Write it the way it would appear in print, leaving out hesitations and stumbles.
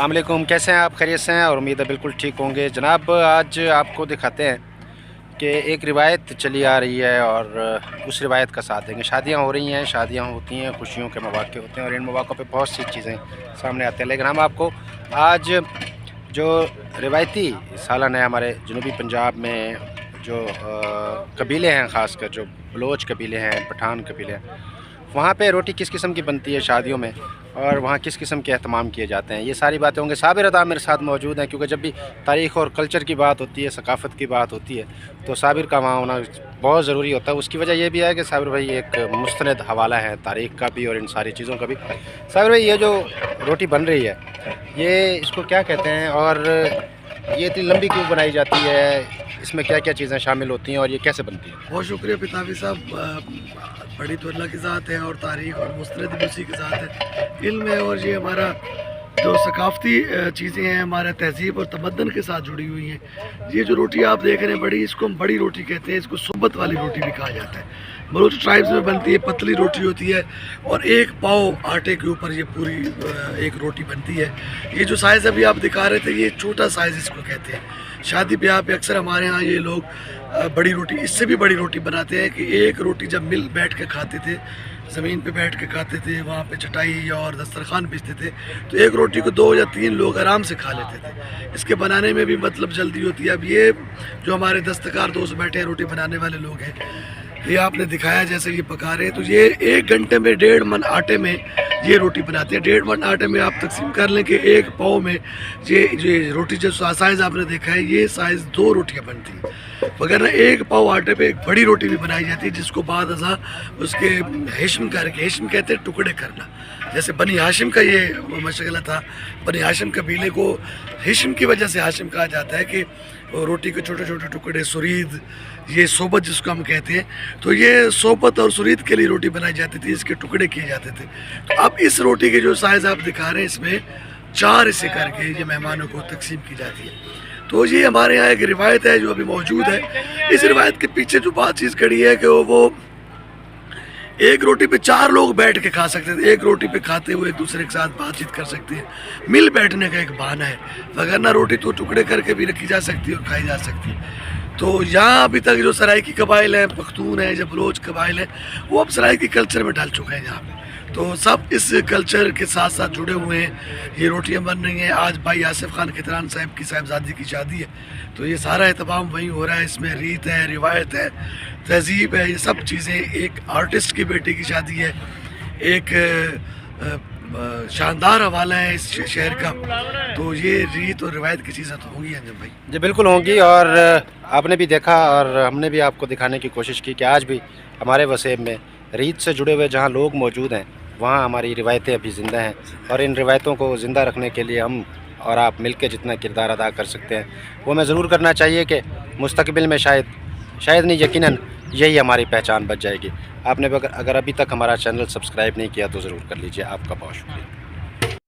अस्सलाम वालेकुम, कैसे हैं आप? खैरियत से हैं और उम्मीद है बिल्कुल ठीक होंगे। जनाब, आज आपको दिखाते हैं कि एक रिवायत चली आ रही है और उस रिवायत का साथ देंगे। शादियां हो रही हैं, शादियां होती हैं, खुशियों के मौके होते हैं और इन मौक़ों पे बहुत सी चीज़ें सामने आती हैं। लेकिन हम आपको आज जो रिवायती सालन है हमारे जनूबी पंजाब में जो कबीले हैं, ख़ासकर जो बलोच कबीले हैं, पठान कबीले हैं, वहाँ पे रोटी किस किस्म की बनती है शादियों में और वहाँ किस किस्म के अहतमाम किए जाते हैं, ये सारी बातें होंगे। साबिर अदा मेरे साथ मौजूद हैं, क्योंकि जब भी तारीख़ और कल्चर की बात होती है, सकाफ़त की बात होती है, तो साबिर का वहाँ होना बहुत ज़रूरी होता है। उसकी वजह यह भी है कि साबिर भाई एक मुस्तनद हवाला है तारीख़ का भी और इन सारी चीज़ों का भी। साबिर भाई, ये जो रोटी बन रही है, ये इसको क्या कहते हैं और ये इतनी लंबी क्यों बनाई जाती है? इसमें क्या क्या चीज़ें शामिल होती हैं और ये कैसे बनती है? बहुत शुक्रिया पितावी साहब। बड़ी तो अल्लाह के साथ है और तारीख़ और मुस्तनद भी उसी के साथ है, इल्म है। और ये हमारा जो सकाफ़ती चीज़ें हैं, हमारा तहज़ीब और तमद्दन के साथ जुड़ी हुई हैं। ये जो रोटी आप देख रहे हैं बड़ी, इसको हम बड़ी रोटी कहते हैं। इसको सुब्बत वाली रोटी भी कहा जाता है। बलोच ट्राइब्स में बनती है, पतली रोटी होती है और एक पाव आटे के ऊपर ये पूरी एक रोटी बनती है। ये जो साइज़ अभी आप दिखा रहे थे, ये छोटा साइज़ इसको कहते हैं। शादी ब्याह पे अक्सर हमारे यहाँ ये लोग बड़ी रोटी, इससे भी बड़ी रोटी बनाते हैं कि एक रोटी जब मिल बैठ के खाते थे, ज़मीन पे बैठ के खाते थे, वहाँ पे चटाई और दस्तरखान बिछते थे, तो एक रोटी को 2 या 3 लोग आराम से खा लेते थे। इसके बनाने में भी मतलब जल्दी होती है। अब ये जो हमारे दस्तकार दोस्त बैठे हैं, रोटी बनाने वाले लोग हैं, ये आपने दिखाया जैसे ये पका रहे हैं, तो ये 1 घंटे में 1.5 मन आटे में ये रोटी बनाते हैं। 1.5 मन आटे में आप तकसीम कर लें कि एक पाव में ये रोटी जो साइज़ आपने देखा है, ये साइज़ 2 रोटियां बनती हैं। वगैरह एक पाव आटे पे एक बड़ी रोटी भी बनाई जाती है, जिसको बाद अज़ा उसके हिश्म करके, हिश्म कहते हैं टुकड़े करना। जैसे बनी हाशिम का ये मशगला था, बनी हाशिम कबीले को हिश्म की वजह से हाशिम कहा जाता है कि रोटी के छोटे छोटे टुकड़े, सुरीद, ये सोबत जिसको हम कहते हैं, तो ये सोबत और सुरीद के लिए रोटी बनाई जाती थी, इसके टुकड़े किए जाते थे। तो अब इस रोटी के जो साइज़ आप दिखा रहे हैं, इसमें 4 हिस्से करके ये मेहमानों को तकसीम की जाती है। तो ये हमारे यहाँ एक रिवायत है जो अभी मौजूद है। इस रिवायत के पीछे जो बात चीज़ खड़ी है कि वो एक रोटी पे 4 लोग बैठ के खा सकते थे। एक रोटी पे खाते हुए एक दूसरे के साथ बातचीत कर सकते हैं। मिल बैठने का एक बहाना है, वगरना रोटी तो टुकड़े करके भी रखी जा सकती है और खाई जा सकती है। तो यहाँ अभी तक जो सराइकी कबाइल हैं, पख्तून हैं, जो बलोच कबाइल हैं, वो अब सराइकी कल्चर में ढल चुके हैं यहाँ पे। तो सब इस कल्चर के साथ साथ जुड़े हुए हैं। ये रोटियां बन रही हैं। आज भाई आसिफ खान खितरान साहब की साहबजादी की शादी है, तो ये सारा एहतमाम वहीं हो रहा है। इसमें रीत है, रिवायत है, तहजीब है, ये सब चीज़ें। एक आर्टिस्ट की बेटी की शादी है, एक शानदार हवाला है इस शहर का। तो ये रीत और रिवायत की चीज़ें तो होंगी अंजम भाई। जी बिल्कुल होंगी, और आपने भी देखा और हमने भी आपको दिखाने की कोशिश की कि आज भी हमारे वसेब में रीत से जुड़े हुए जहाँ लोग मौजूद हैं, वहाँ हमारी रिवायतें अभी ज़िंदा हैं। और इन रिवायतों को ज़िंदा रखने के लिए हम और आप मिलकर जितना किरदार अदा कर सकते हैं, वो हमें ज़रूर करना चाहिए कि मुस्तकबिल में शायद नहीं, यकीनन यही हमारी पहचान बच जाएगी। आपने अगर अभी तक हमारा चैनल सब्सक्राइब नहीं किया तो ज़रूर कर लीजिए। आपका बहुत शुक्रिया।